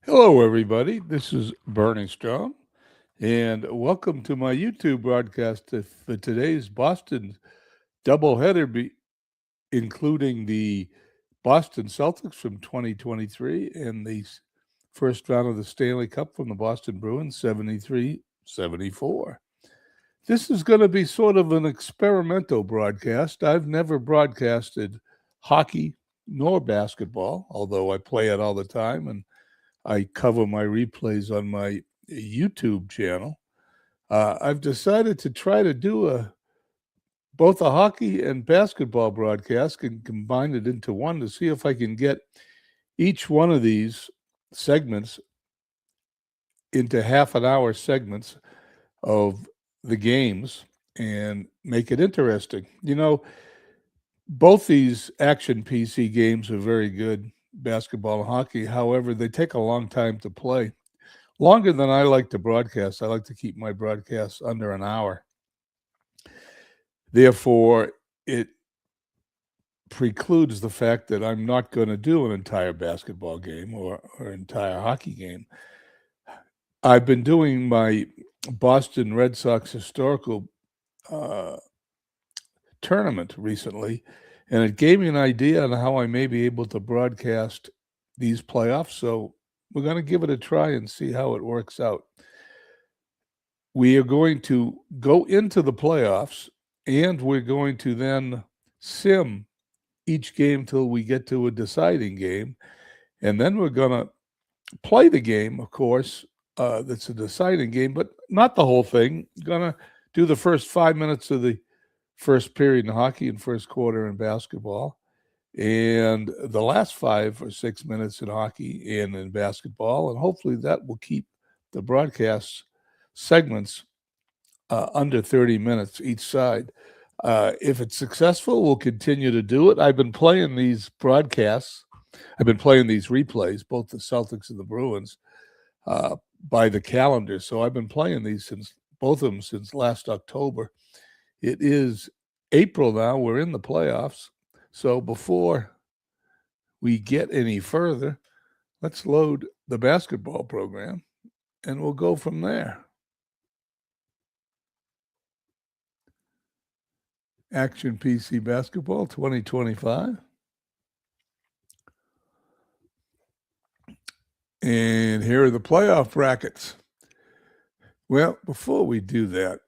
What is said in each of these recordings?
Hello, everybody. This is Bernie Strong, and welcome to my YouTube broadcast for today's Boston doubleheader, including the Boston Celtics from 2023 and the first round of the Stanley Cup from the Boston Bruins, 73-74. This is going to be sort of an experimental broadcast. I've never broadcasted hockey nor basketball, although I play it all the time and I cover my replays on my YouTube channel. I've decided to try to do both a hockey and basketball broadcast and combine it into one to see if I can get each one of these segments into half an hour segments of the games and make it interesting. Both these action PC games are very good, basketball and hockey. However, they take a long time to play. Longer than I like to broadcast. I like to keep my broadcasts under an hour. Therefore, it precludes the fact that I'm not going to do an entire basketball game or entire hockey game. I've been doing my Boston Red Sox historical tournament recently, and it gave me an idea on how I may be able to broadcast these playoffs. So we're going to give it a try and see how it works out. We are going to go into the playoffs, and we're going to then sim each game till we get to a deciding game. And then we're going to play the game, of course, that's a deciding game, but not the whole thing. Going to do the first 5 minutes of the first period in hockey and first quarter in basketball, and the last 5 or 6 minutes in hockey and in basketball. And hopefully that will keep the broadcasts segments under 30 minutes each side. If it's successful, we'll continue to do it. I've been playing these broadcasts. I've been playing these replays, both the Celtics and the Bruins, by the calendar. So I've been playing these both of them since last October. It is April now. We're in the playoffs. So before we get any further, let's load the basketball program, and we'll go from there. Action PC Basketball 2025. And here are the playoff brackets. Well, before we do that,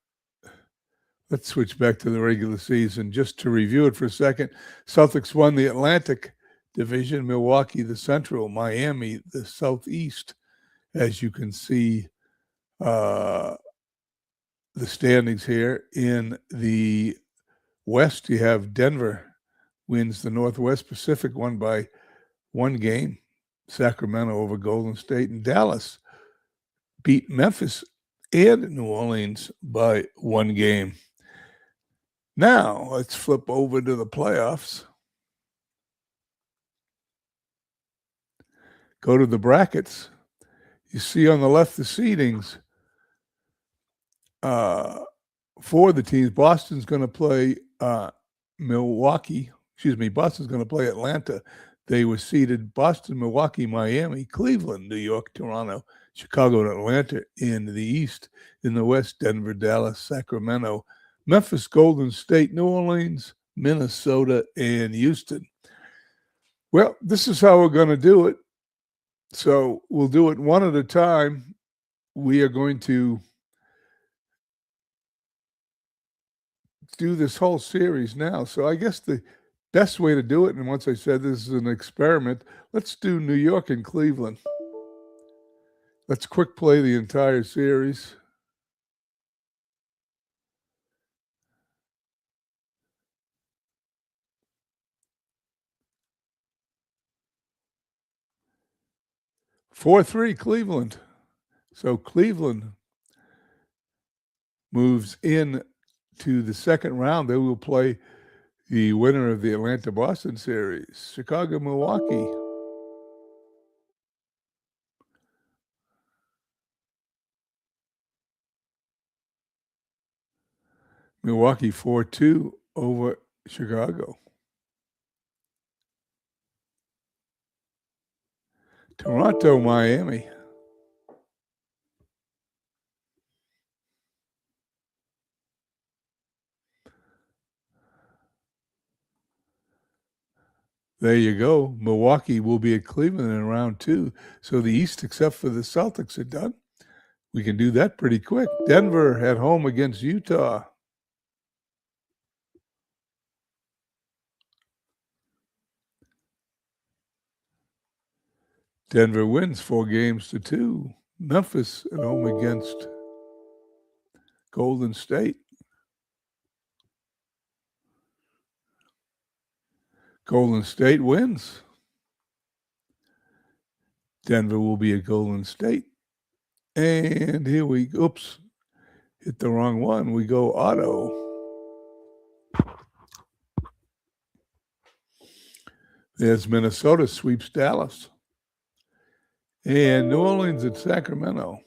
let's switch back to the regular season. Just to review it for a second, Celtics won the Atlantic Division, Milwaukee the Central, Miami the Southeast. As you can see, the standings here. In the West, you have Denver wins the Northwest Pacific, won by 1 game. Sacramento over Golden State, and Dallas beat Memphis and New Orleans by 1 game. Now, let's flip over to the playoffs. Go to the brackets. You see on the left the seedings for the teams. Boston's going to play Milwaukee. Boston's going to play Atlanta. They were seeded Boston, Milwaukee, Miami, Cleveland, New York, Toronto, Chicago, and Atlanta in the East. In the West, Denver, Dallas, Sacramento, Memphis, Golden State, New Orleans, Minnesota, and Houston. Well, this is how we're going to do it. So we'll do it one at a time. We are going to do this whole series now. So I guess the best way to do it, and once I said this is an experiment, let's do New York and Cleveland. Let's quick play the entire series. Four 3 Cleveland. So Cleveland moves in to the second round. They will play the winner of the Atlanta-Boston series, Chicago-Milwaukee. Milwaukee 4-2 over Chicago. Toronto, Miami. There you go. Milwaukee will be at Cleveland in round 2. So the East, except for the Celtics, are done. We can do that pretty quick. Denver at home against Utah. Denver wins 4-2. Memphis at home against Golden State. Golden State wins. Denver will be at Golden State. And here we go. Oops, hit the wrong one. We go auto. There's Minnesota sweeps Dallas. And New Orleans at Sacramento.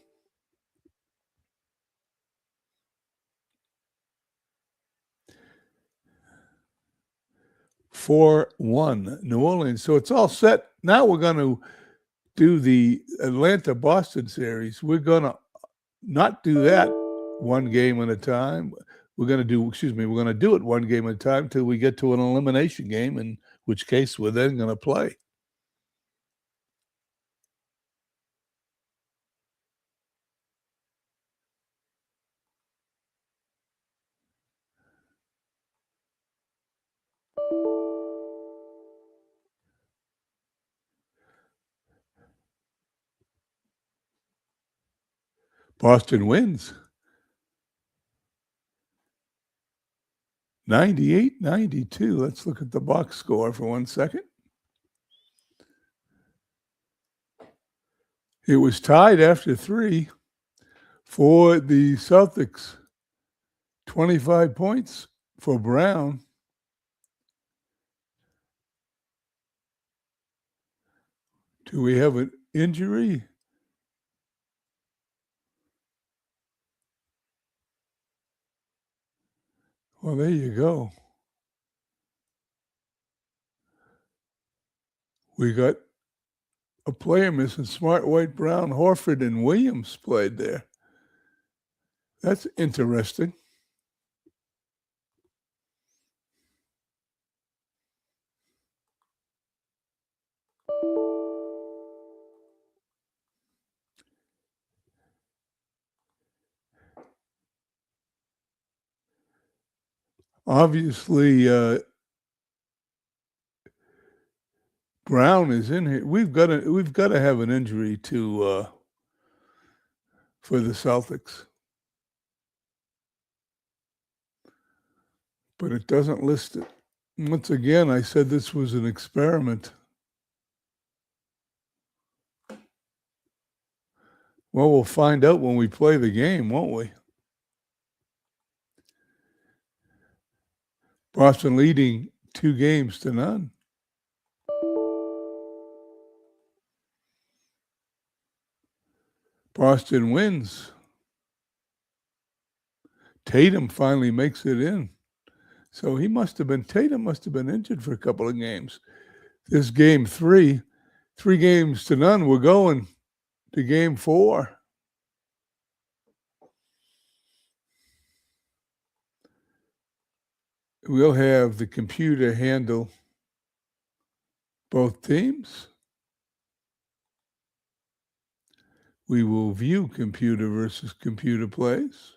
(4-1) New Orleans. So it's all set. Now we're going to do the Atlanta-Boston series. We're going to not do that one game at a time. We're going to do it one game at a time till we get to an elimination game, in which case we're then going to play. Boston wins 98-92. Let's look at the box score for 1 second. It was tied after 3 for the Celtics. 25 points for Brown. Do we have an injury? Well, there you go. We got a player missing. Smart, White, Brown, Horford, and Williams played there. That's interesting. Obviously, Brown is in here. We've got to have an injury for the Celtics, but it doesn't list it. Once again, I said this was an experiment. Well, we'll find out when we play the game, won't we? Boston leading 2-0. Boston wins. Tatum finally makes it in. So Tatum must have been injured for a couple of games. This game 3, 3-0. We're going to game 4. We'll have the computer handle both teams. We will view computer versus computer plays.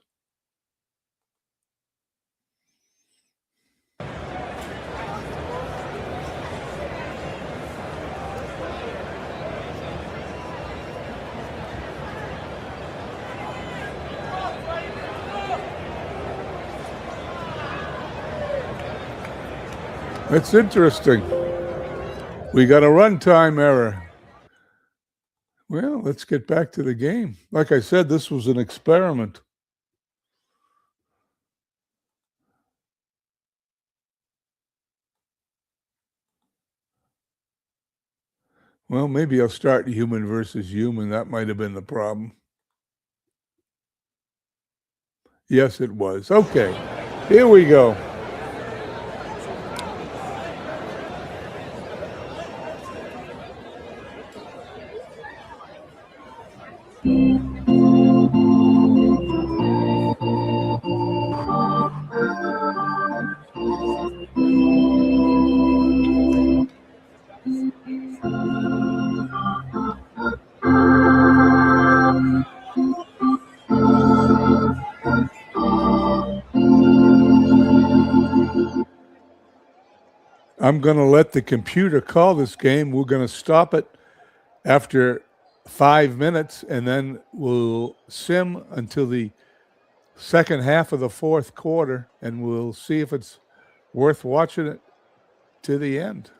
That's interesting. We got a runtime error. Well, let's get back to the game. Like I said, this was an experiment. Well, maybe I'll start human versus human. That might have been the problem. Yes, it was. Okay, here we go. I'm going to let the computer call this game. We're going to stop it after 5 minutes, and then we'll sim until the second half of the fourth quarter, and we'll see if it's worth watching it to the end.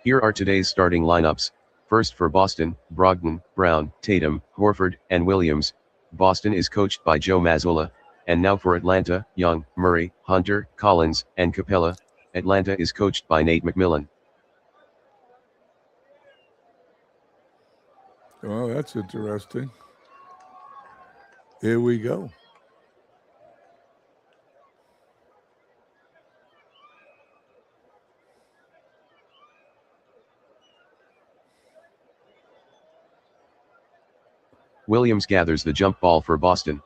Here are today's starting lineups. First for Boston, Brogdon, Brown, Tatum, Horford, and Williams. Boston is coached by Joe Mazzulla. And now for Atlanta, Young, Murray, Hunter, Collins, and Capella. Atlanta is coached by Nate McMillan. Oh, that's interesting. Here we go. Williams gathers the jump ball for Boston.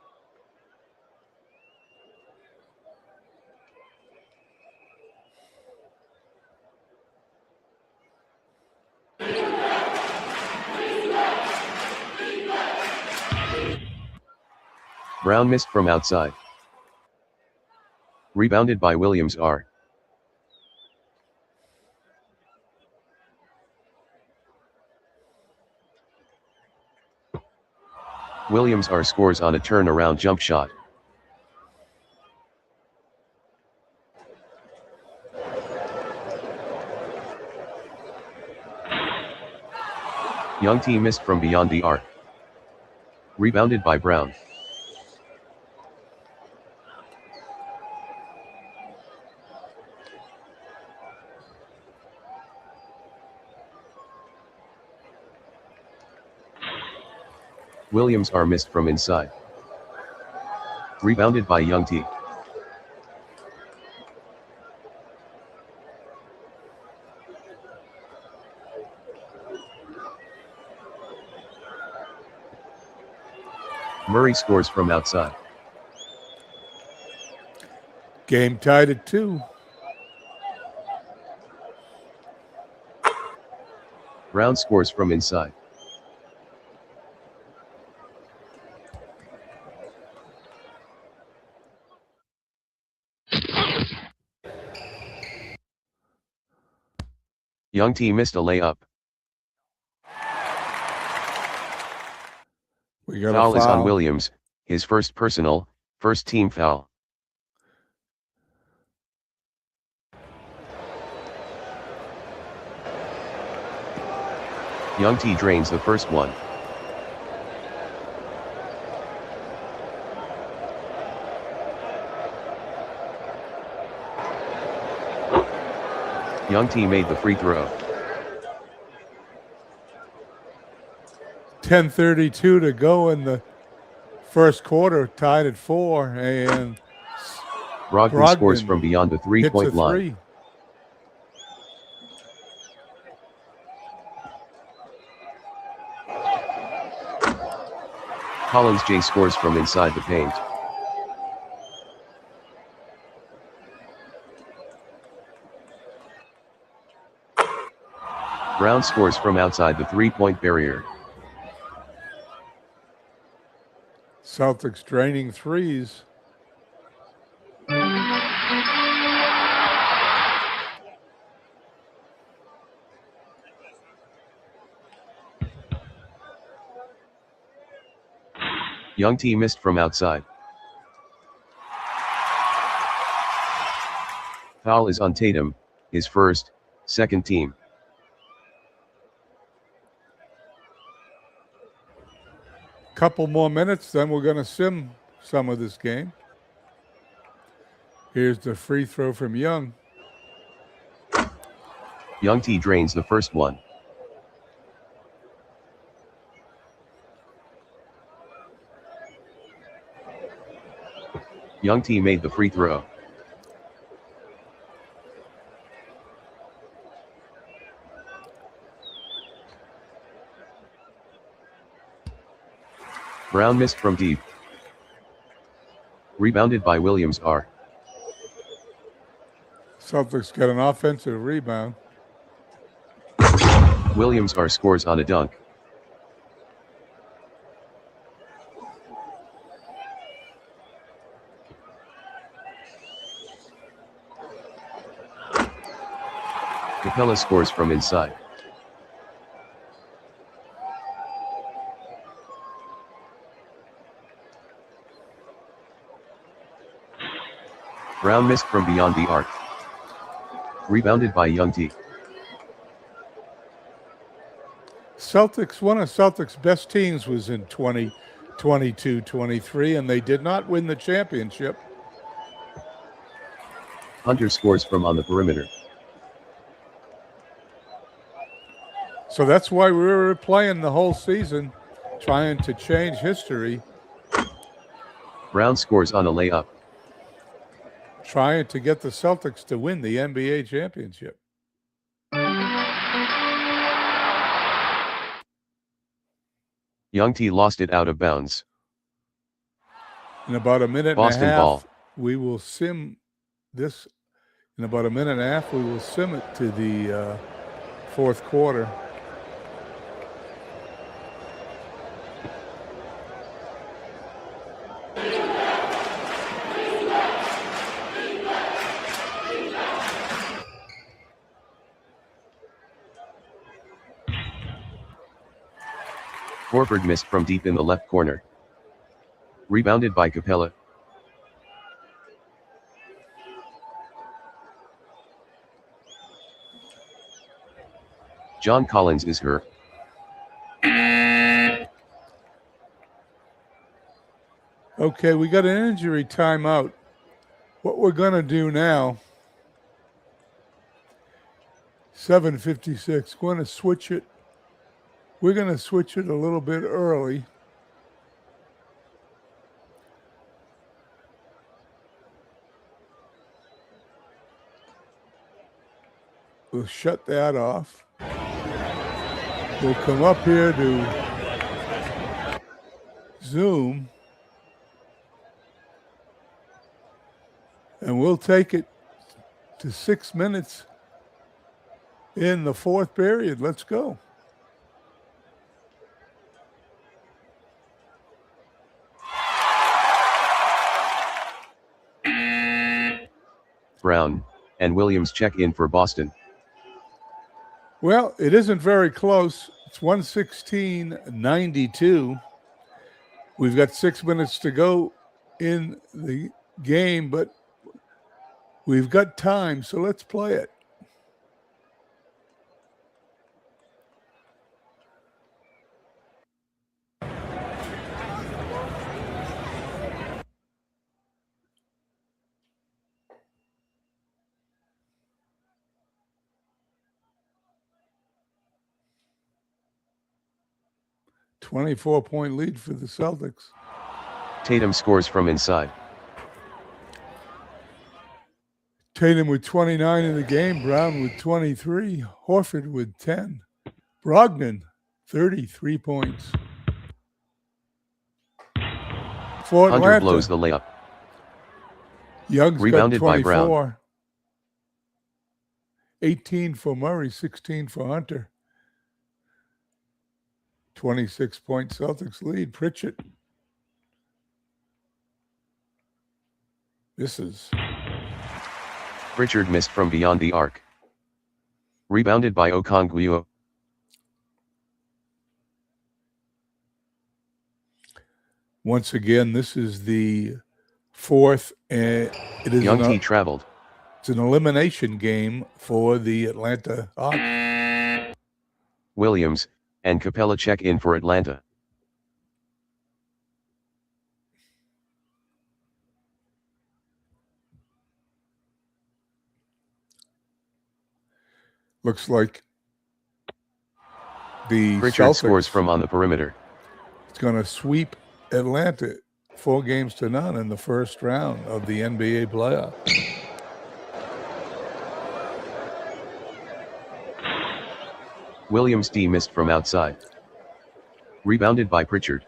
Brown missed from outside. Rebounded by Williams R. Williams R scores on a turnaround jump shot. Young T missed from beyond the arc. Rebounded by Brown. Williams R missed from inside. Rebounded by Young T. Murray scores from outside. Game tied at 2. Brown scores from inside. Young T missed a layup. We got Foul a is on foul. Williams, his first personal, first team foul. Young T drains the first one. Young T made the free throw. 10:32 to go in the first quarter, tied at 4, and Brogdon scores from beyond the three-point line. Three. Collins J scores from inside the paint. Brown scores from outside the three-point barrier. Celtics draining threes. Young T missed from outside. Foul is on Tatum, his first, second team. Couple more minutes, then we're going to sim some of this game. Here's the free throw from Young. Young T drains the first one. Young T made the free throw. Brown missed from deep. Rebounded by Williams R. Celtics get an offensive rebound. Williams R scores on a dunk. Capella scores from inside. Brown missed from beyond the arc. Rebounded by Young T. Celtics, one of Celtics' best teams was in 2022-23, and they did not win the championship. Hunter scores from on the perimeter. So that's why we were playing the whole season, trying to change history. Brown scores on a layup. Trying to get the Celtics to win the NBA championship. Young T lost it out of bounds. In about a minute Boston and a half, ball. we will sim this. In about a minute and a half, we will sim it to the fourth quarter. Horford missed from deep in the left corner. Rebounded by Capella. John Collins is hurt. Okay, we got an injury timeout. What we're going to do now, 7:56, going to switch it. We're going to switch it a little bit early. We'll shut that off. We'll come up here to Zoom. And we'll take it to 6 minutes in the fourth period. Let's go. Brown and Williams check in for Boston. Well, it isn't very close. It's 116-92. We've got 6 minutes to go in the game, but we've got time, so let's play it. .4 lead for the Celtics. Tatum scores from inside. Tatum with 29 in the game, Brown with 23, Horford with 10, Brogdon 33 points. For Hunter Atlanta, blows the layup. Young's Rebounded got by 24. Brown. 18 for Murray, 16 for Hunter. 26-point Celtics lead. Pritchett. Misses. Pritchard missed from beyond the arc. Rebounded by Okongwu. Once again, this is the fourth, and it is Young T traveled. It's an elimination game for the Atlanta Hawks. Williams and Capella check in for Atlanta. Looks like the Pritchard Celtics scores from on the perimeter. It's going to sweep Atlanta 4-0 in the first round of the NBA playoff. Williams D missed from outside. Rebounded by Pritchard.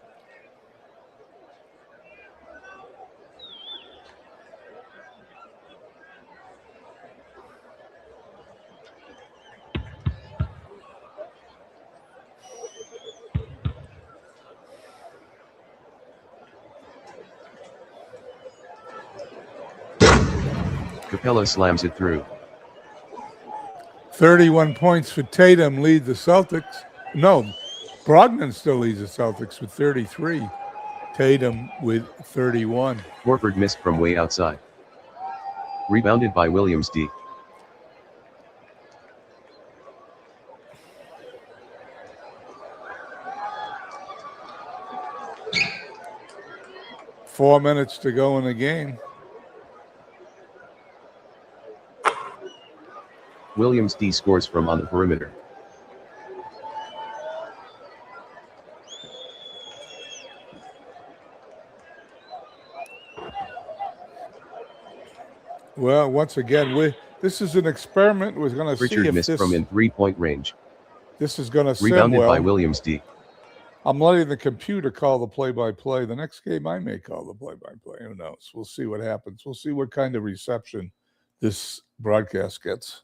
Capella slams it through. 31 points for Tatum lead the Celtics. No, Brogdon still leads the Celtics with 33. Tatum with 31. Horford missed from way outside. Rebounded by Williams D. Four minutes to go in the game. Williams D scores from on the perimeter. Well, once again, this is an experiment. We're going to see Pritchard if missed from in 3-point range. this is going to sim Rebounded well. by Williams D. I'm letting the computer call the play-by-play. The next game I may call the play-by-play. Who knows? We'll see what happens. We'll see what kind of reception this broadcast gets.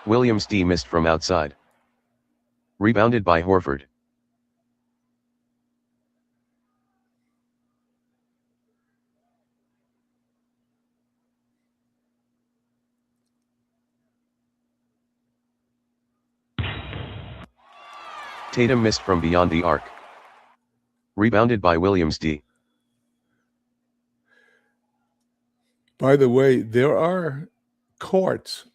Williams D missed from outside. Rebounded by Horford. Tatum missed from beyond the arc. Rebounded by Williams D. By the way, there are courts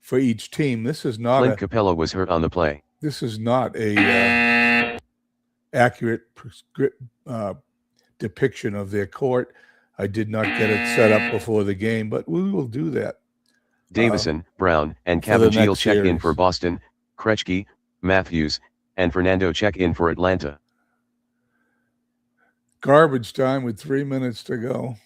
for each team. This is not Clint Capella was hurt on the play. This is not a accurate depiction of their court. I did not get it set up before the game, but we will do that. Davison, Brown, and Cavagile check in for Boston. Krejci, Matthews, and Fernando check in for Atlanta. Garbage time with 3 minutes to go.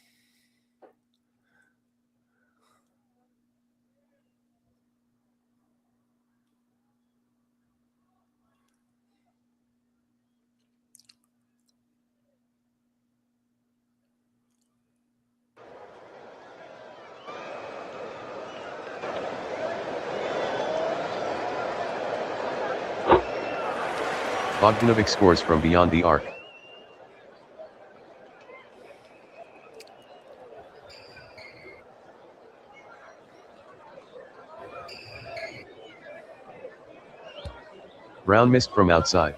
Bogdanovic scores from beyond the arc. Brown missed from outside.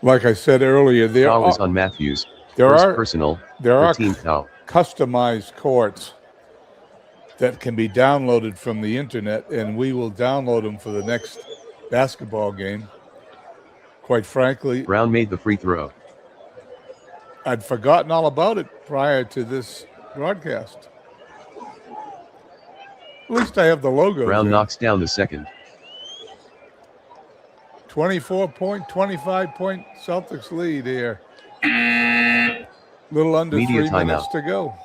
Like I said earlier, there foul are is on Matthews. There First are personal. There are team foul. Customized courts that can be downloaded from the internet, and we will download them for the next basketball game. Quite frankly, Brown made the free throw. I'd forgotten all about it prior to this broadcast. At least I have the logo. Brown knocks down the second. 24-point, 25-point Celtics lead here. Little under Media 3 minutes timeout. to go.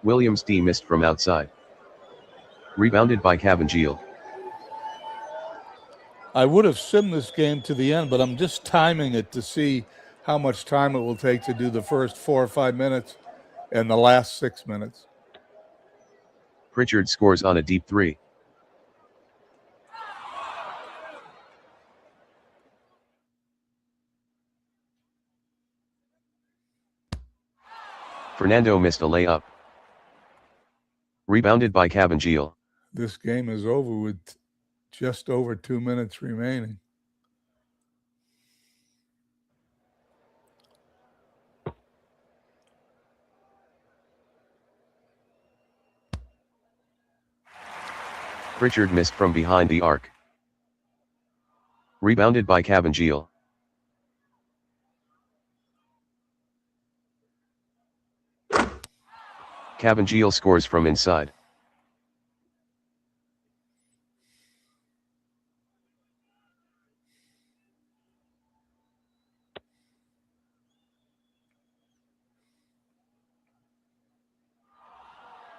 Williams D missed from outside. Rebounded by Cavagile. I would have simmed this game to the end, but I'm just timing it to see how much time it will take to do the first 4 or 5 minutes and the last 6 minutes. Pritchard scores on a deep three. Fernando missed a layup. Rebounded by Cavagile. This game is over with just over 2 minutes remaining. Pritchard missed from behind the arc. Rebounded by Cavagile. Cavagile scores from inside.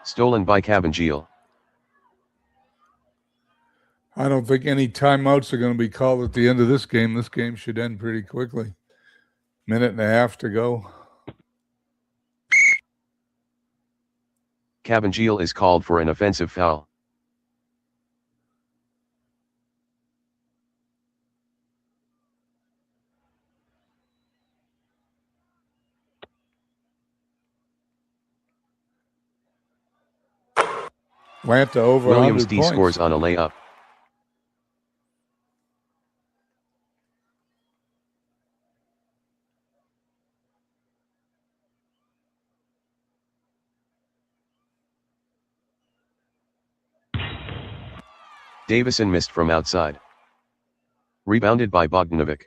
Stolen by Cavagile. I don't think any timeouts are going to be called at the end of this game. This game should end pretty quickly. Minute and a half to go. Cabangel is called for an offensive foul. Atlanta over Williams 100 D points. scores on a layup. Davison missed from outside. Rebounded by Bogdanovic.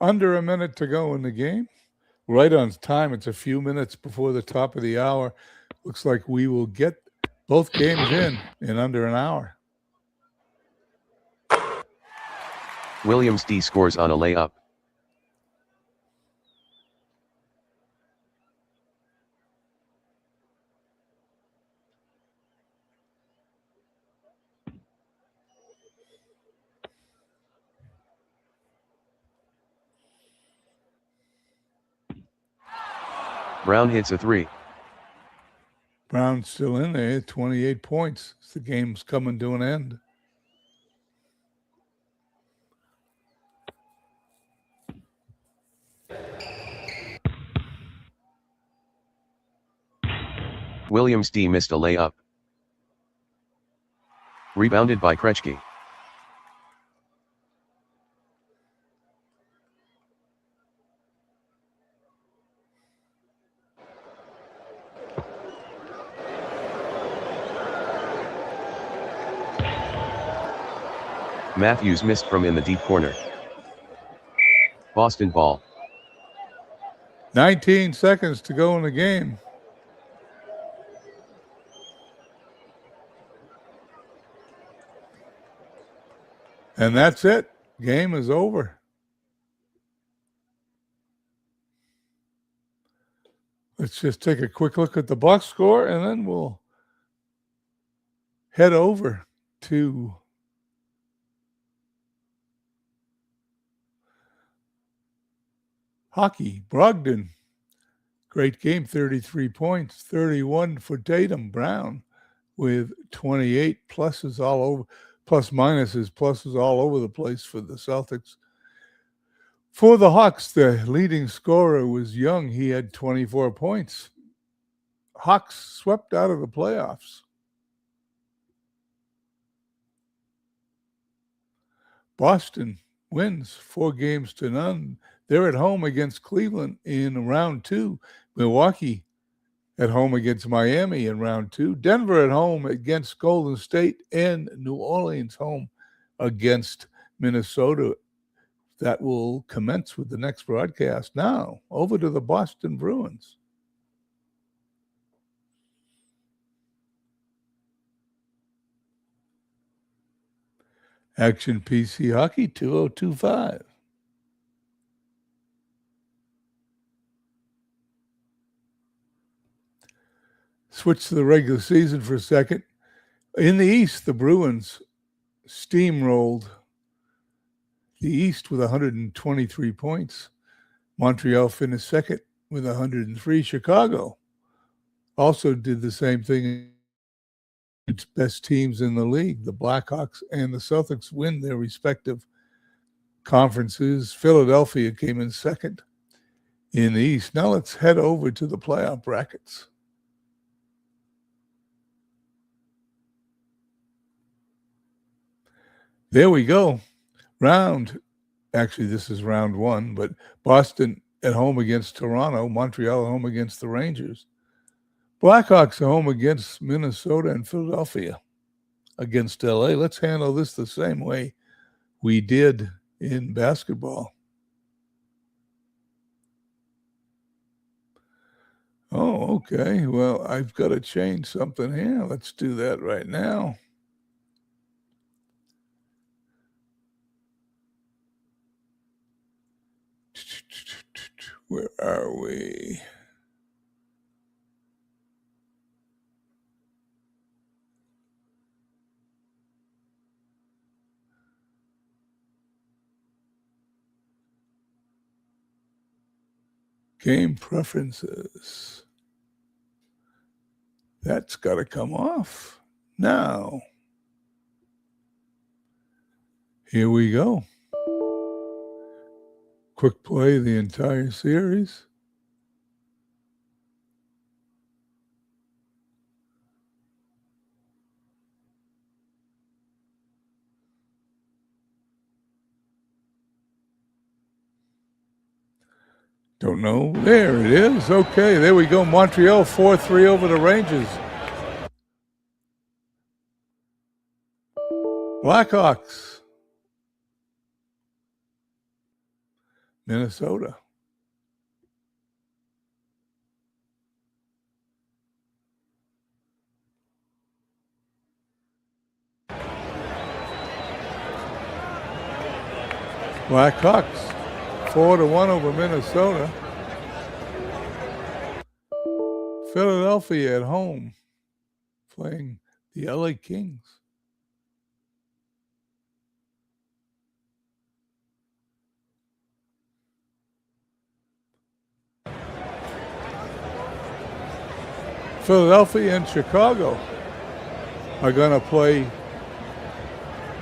Under a minute to go in the game. Right on time. It's a few minutes before the top of the hour. Looks like we will get both games in under an hour. Williams D scores on a layup. Brown hits a three. Brown's still in there, 28 points. The game's coming to an end. Williams D missed a layup. Rebounded by Krejci. Matthews missed from in the deep corner. Boston ball. 19 seconds to go in the game. And that's it. Game is over. Let's just take a quick look at the box score, and then we'll head over to hockey. Brogdon, great game, 33 points, 31 for Tatum. Brown with 28 pluses all over, plus minuses, pluses all over the place for the Celtics. For the Hawks, the leading scorer was Young. He had 24 points. Hawks swept out of the playoffs. Boston wins 4-0. They're at home against Cleveland in round 2. Milwaukee at home against Miami in round 2. Denver at home against Golden State, and New Orleans home against Minnesota. That will commence with the next broadcast. Now, over to the Boston Bruins. Action PC Hockey 2025. Switch to the regular season for a second. In the East, the Bruins steamrolled the East with 123 points. Montreal finished second with 103. Chicago also did the same thing. Its best teams in the league, the Blackhawks and the Celtics, win their respective conferences. Philadelphia came in second in the East. Now let's head over to the playoff brackets. There we go. Actually, this is round 1, but Boston at home against Toronto, Montreal at home against the Rangers. Blackhawks at home against Minnesota, and Philadelphia against LA. Let's handle this the same way we did in basketball. Oh, okay. Well, I've got to change something here. Let's do that right now. Where are we? Game preferences. That's got to come off. Now, here we go. Quick play the entire series. Don't know. There it is. Okay, there we go. Montreal 4-3 over the Rangers. Blackhawks. Minnesota. Blackhawks 4-1 over Minnesota. Philadelphia at home playing the LA Kings. Philadelphia and Chicago are going to play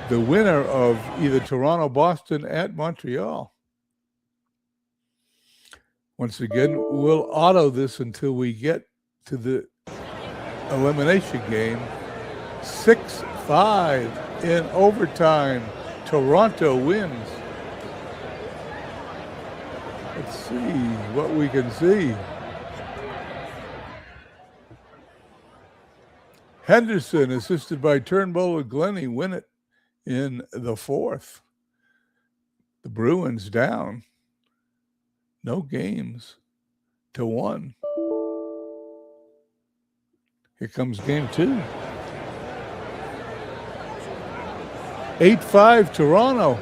the winner of either Toronto, Boston at Montreal. Once again, we'll auto this until we get to the elimination game. 6-5 in overtime. Toronto wins. Let's see what we can see. Henderson, assisted by Turnbull and Glennie, win it in the fourth. The Bruins down. No games to 1. Here comes game 2. 8-5 Toronto.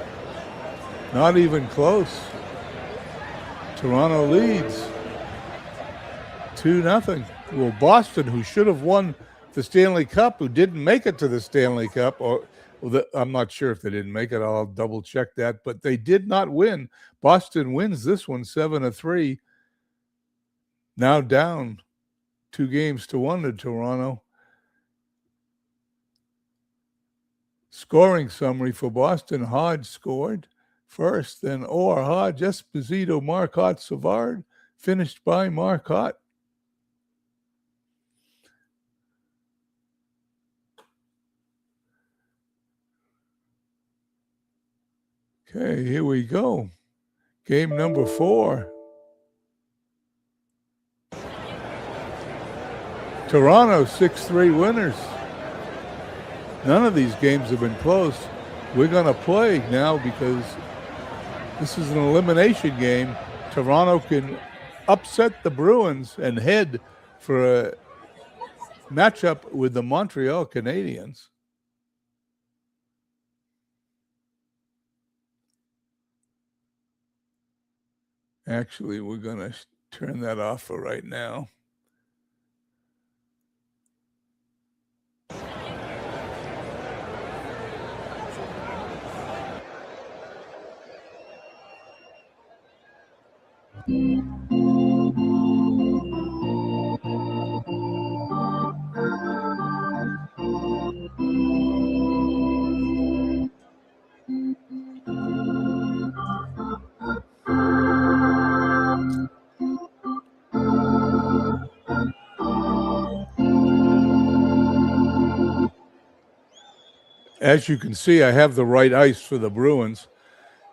Not even close. Toronto leads 2-0. Well, Boston, who should have won the Stanley Cup, who didn't make it to the Stanley Cup, I'm not sure if they didn't make it. I'll double check that, but they did not win. Boston wins this one 7-3. Now down 2-1 to Toronto. Scoring summary for Boston: Hodge scored first, then Orr, Hodge, Esposito, Marcotte, Savard, finished by Marcotte. Okay, here we go. Game number 4. Toronto 6-3 winners. None of these games have been close. We're going to play now because this is an elimination game. Toronto can upset the Bruins and head for a matchup with the Montreal Canadiens. Actually, we're going to turn that off for right now. As you can see, I have the right ice for the Bruins.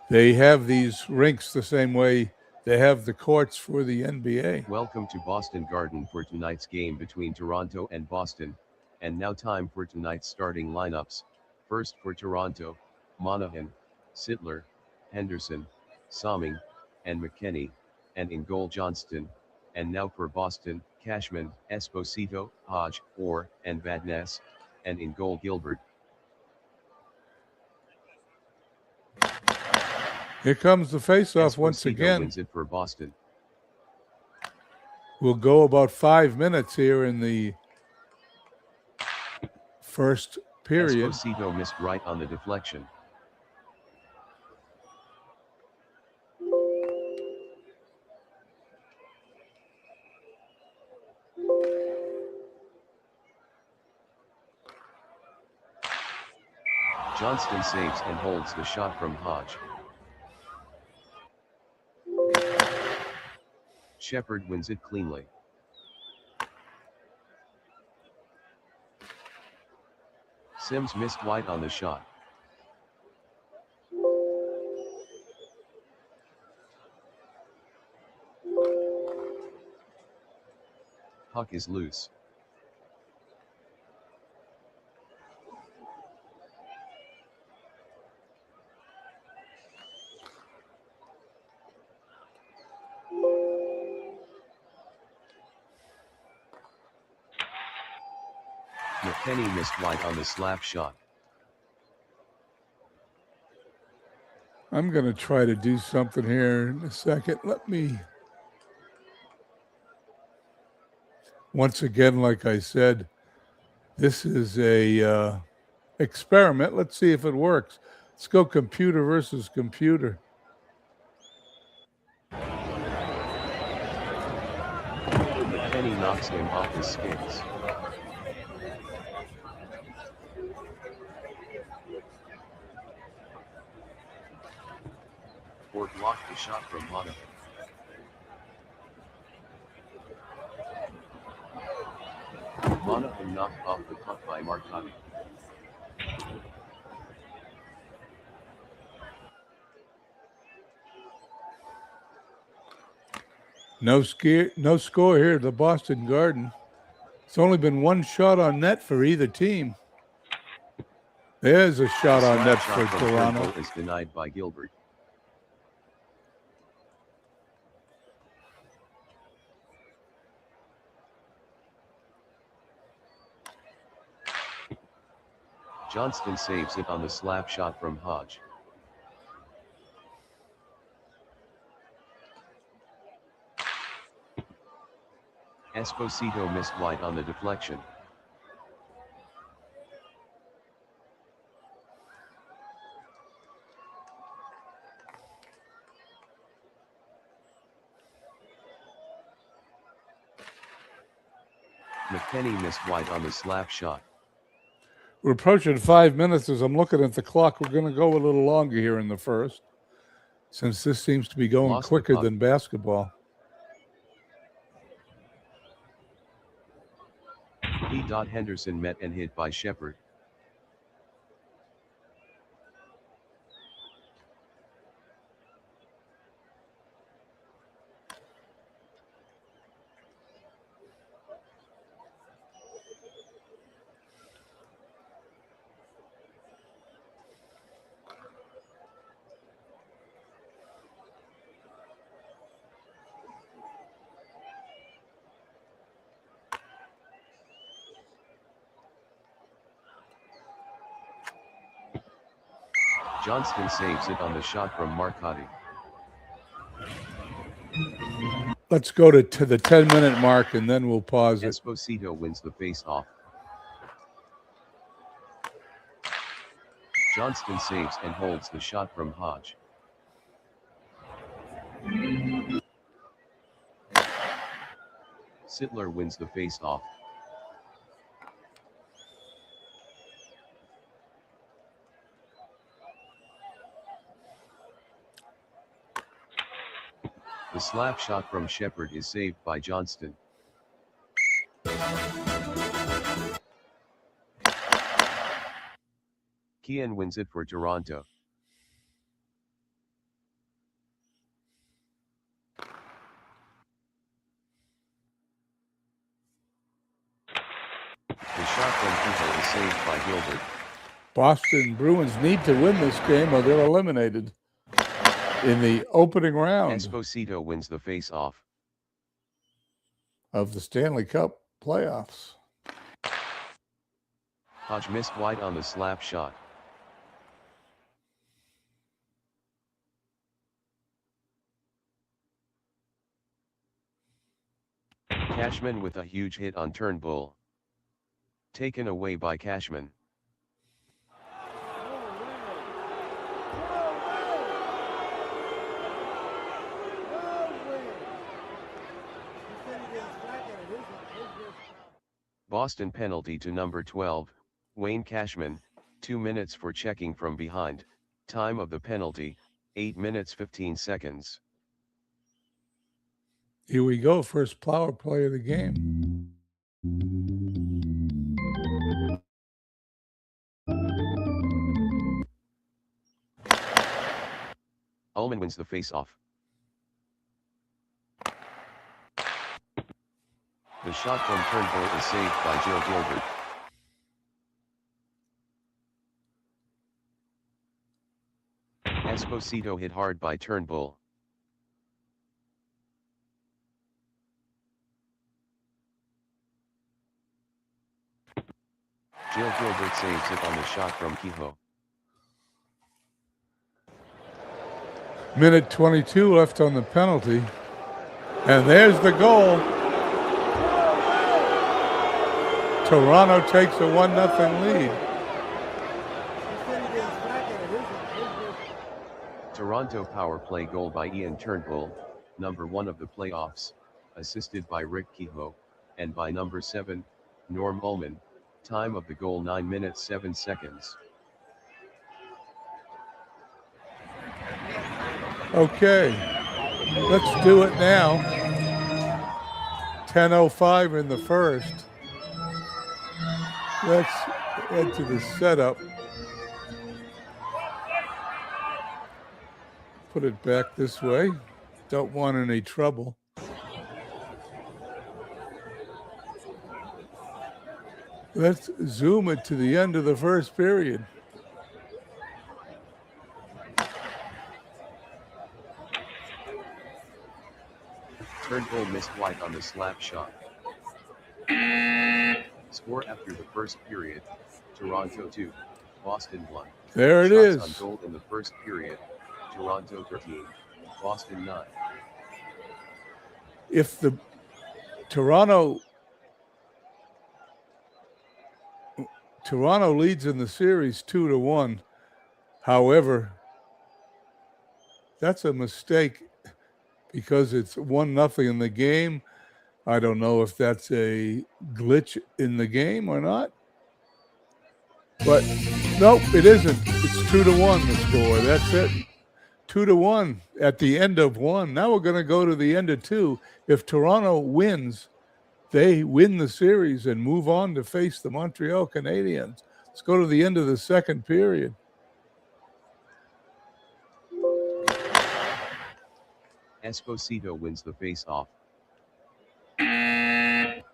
They have these rinks the same way they have the courts for the NBA. Welcome to Boston Garden for tonight's game between Toronto and Boston. And now time for tonight's starting lineups. First for Toronto, Monahan, Sittler, Henderson, Somming, and McKennie, and in goal Johnston. And now for Boston, Cashman, Esposito, Hodge, Orr, and Vadnais, and in goal Gilbert. Here comes the faceoff Esposito once again. wins it for Boston. We'll go about 5 minutes here in the first period. Esposito missed right on the deflection. Johnston saves and holds the shot from Hodge. Shepard wins it cleanly. Sims missed wide on the shot. Puck is loose. McKenny missed wide on the slap shot. I'm going to try to do something here in a second. Let me, once again, like I said, this is a experiment. Let's see if it works. Let's go computer versus computer. McKenny knocks him off his skates. Ford blocked the shot from Monahan. Monahan knocked off the puck by Marcotti. No score here at the Boston Garden. It's only been one shot on net for either team. There's a shot on net for Toronto. Turnbull is denied by Gilbert. Johnston saves it on the slap shot from Hodge. Esposito missed wide on the deflection. McKenny missed wide on the slap shot. We're approaching 5 minutes. As I'm looking at the clock, we're going to go a little longer here in the first, since this seems to be going quicker than basketball. P. Henderson met and hit by Shepard. Johnston saves it on the shot from Marcotti. Let's go to the 10-minute mark, and then we'll pause it. Esposito wins the face-off. Johnston saves and holds the shot from Hodge. Sittler wins the face-off. The slap shot from Shepard is saved by Johnston. Ction wins it for Toronto. The shot from Hugo is saved by Gilbert. Boston Bruins need to win this game or they're eliminated in the opening round Esposito wins the face-off of the Stanley Cup playoffs. Hodge missed wide on the slap shot. Cashman with a huge hit on Turnbull. Taken away by Cashman. Boston penalty to number 12, Wayne Cashman, 2 minutes for checking from behind. Time of the penalty, 8 minutes 15 seconds. Here we go, first power play of the game. Ullman wins the face-off. The shot from Turnbull is saved by Joe Gilbert. Esposito hit hard by Turnbull. Jill Gilbert saves it on the shot from Kehoe. Minute 22 left on the penalty. And there's the goal. Toronto takes a 1-0 lead. Toronto power play goal by Ian Turnbull, number 1 of the playoffs, assisted by Rick Kehoe, and by number 7, Norm Ullman. Time of the goal 9 minutes 7 seconds. Okay, let's do it now. 10:05 in the first. Let's head to the setup. Put it back this way. Don't want any trouble. Let's zoom it to the end of the first period. Turnbull missed wide on the slap shot. Score after the first period, Toronto 2, Boston 1. There it is. Shots on goal in the first period, Toronto 13, Boston 9. If the Toronto leads in the series 2-1, however, that's a mistake because it's 1-0 in the game. I don't know if that's a glitch in the game or not. But nope, it isn't. It's 2-1 the score. That's it. 2-1 at the end of 1. Now we're going to go to the end of 2. If Toronto wins, they win the series and move on to face the Montreal Canadiens. Let's go to the end of the second period. Esposito wins the face-off.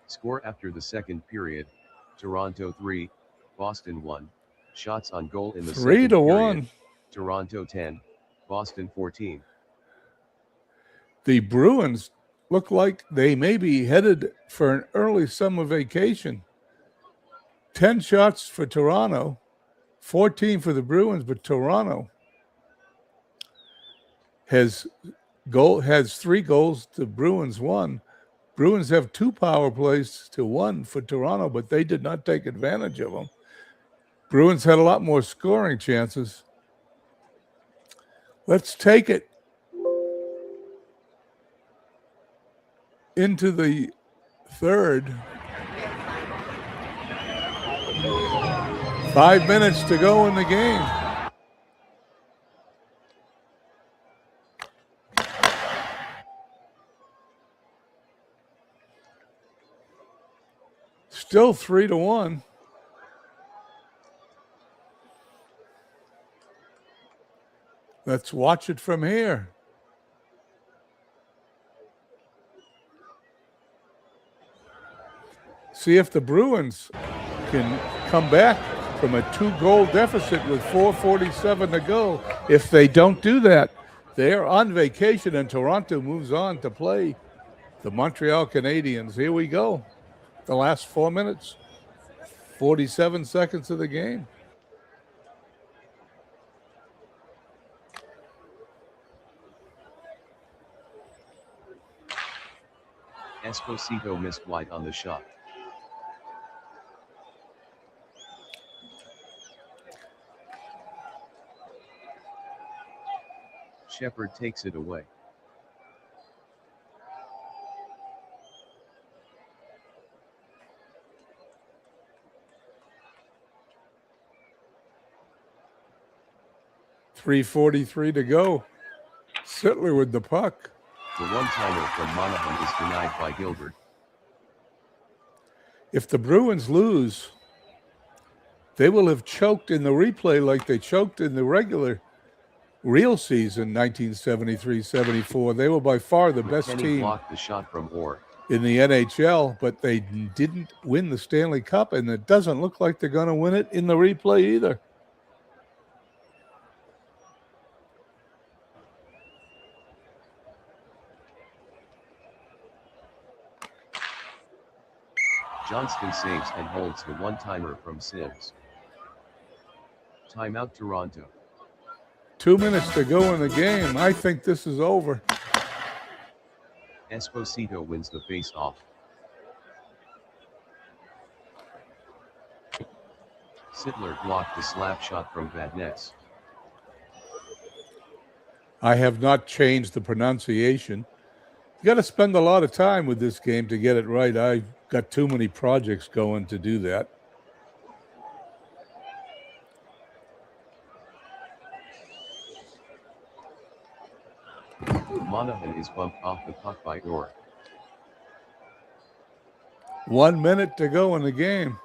Score after the second period, Toronto 3, Boston 1. Shots on goal in the second 3-1. period, Toronto 10, Boston 14. The Bruins look like they may be headed for an early summer vacation. 10 shots for Toronto, 14 for the Bruins, but Toronto has 3 goals to Bruins 1. Bruins have 2 power plays to 1 for Toronto, but they did not take advantage of them. Bruins had a lot more scoring chances. Let's take it into the third. 5 minutes to go in the game. Still 3-1. Let's watch it from here. See if the Bruins can come back from a 2-goal deficit with 4:47 to go. If they don't do that, they're on vacation and Toronto moves on to play the Montreal Canadiens. Here we go. The last 4 minutes, 47 seconds of the game. Esposito missed wide on the shot. Shepard takes it away. 3:43 to go. Sittler with the puck. The one-timer from Monahan is denied by Gilbert. If the Bruins lose, they will have choked in the replay like they choked in the real season, 1973-74. They were by far the best McKenny team blocked the shot from Orr. in the NHL, but they didn't win the Stanley Cup, and it doesn't look like they're going to win it in the replay either. Johnston saves and holds the one-timer from Sims. Timeout Toronto. 2 minutes to go in the game. I think this is over. Esposito wins the face-off. Sittler blocked the slap shot from Vadnais. I have not changed the pronunciation. You got to spend a lot of time with this game to get it right. I've got too many projects going to do that. Monahan is bumped off the puck by Orr. 1 minute to go in the game.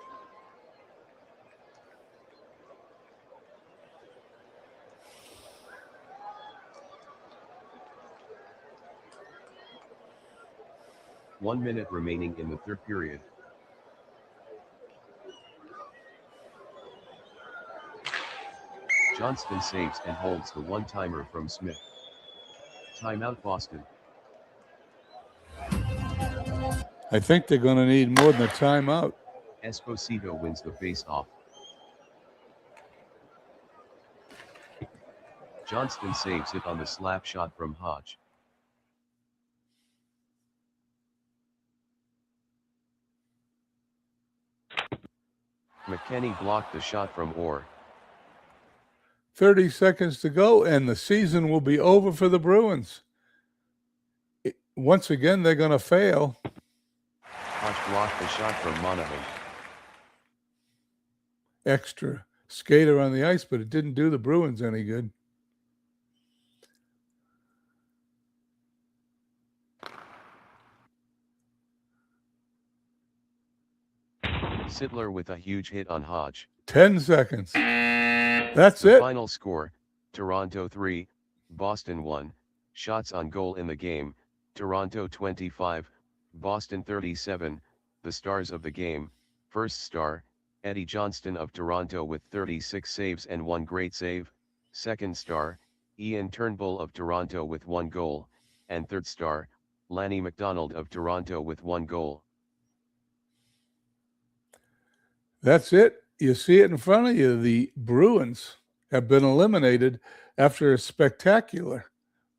One minute remaining in the third period. Johnston saves and holds the one-timer from Smith. Timeout Boston. I think they're going to need more than a timeout. Esposito wins the face-off. Johnston saves it on the slap shot from Hodge. McKenny blocked the shot from Orr. 30 seconds to go, and the season will be over for the Bruins. Once again, they're going to fail. Hodge blocked the shot from Monahan. Extra skater on the ice, but it didn't do the Bruins any good. Sittler with a huge hit on Hodge. 10 seconds. That's The it. final score, Toronto 3, Boston 1, shots on goal in the game, Toronto 25, Boston 37, the stars of the game, first star, Eddie Johnston of Toronto with 36 saves and 1 great save, second star, Ian Turnbull of Toronto with 1 goal, and third star, Lanny McDonald of Toronto with 1 goal. That's it. You see it in front of you. The Bruins have been eliminated after a spectacular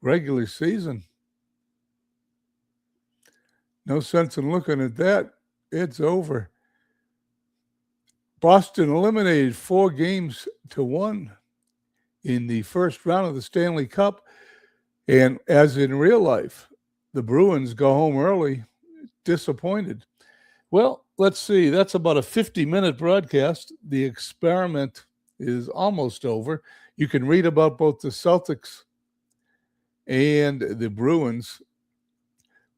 regular season. No sense in looking at that. It's over. Boston eliminated 4-1 in the first round of the Stanley Cup. And as in real life, the Bruins go home early, disappointed. Well, let's see. That's about a 50-minute broadcast. The experiment is almost over. You can read about both the Celtics and the Bruins.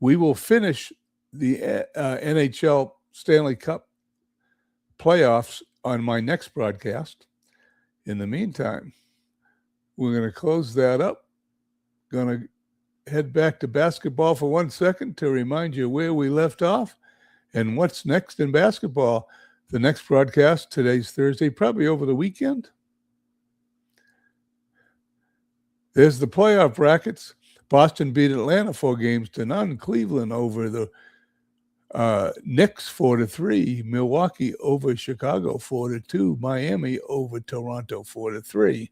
We will finish the NHL Stanley Cup playoffs on my next broadcast. In the meantime, we're going to close that up. Going to head back to basketball for 1 second to remind you where we left off and what's next in basketball. The next broadcast, today's Thursday, probably over the weekend. There's the playoff brackets. Boston beat Atlanta 4-0. Cleveland over the Knicks 4-3. Milwaukee over Chicago 4-2. Miami over Toronto 4-3.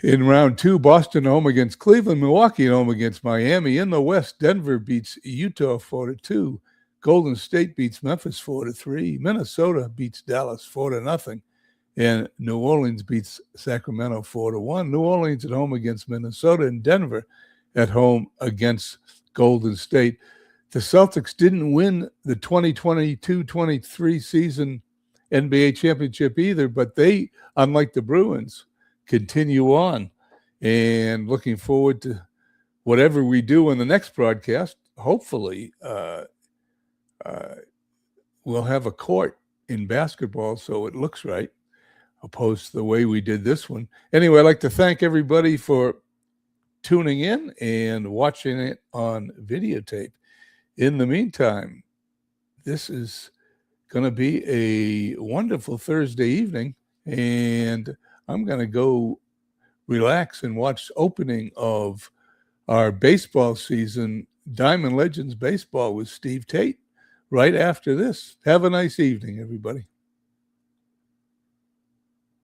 In round 2, Boston home against Cleveland. Milwaukee home against Miami. In the West, Denver beats Utah 4-2. Golden State beats Memphis 4-3. Minnesota beats Dallas 4-0. And New Orleans beats Sacramento 4-1. New Orleans at home against Minnesota, and Denver at home against Golden State. The Celtics didn't win the 2022-23 season NBA championship either, but they, unlike the Bruins, continue on, and looking forward to whatever we do in the next broadcast. Hopefully, we'll have a court in basketball so it looks right, opposed to the way we did this one. Anyway, I'd like to thank everybody for tuning in and watching it on videotape. In the meantime, this is going to be a wonderful Thursday evening, and I'm going to go relax and watch opening of our baseball season, Diamond Legends Baseball with Steve Tate, right after this. Have a nice evening, everybody.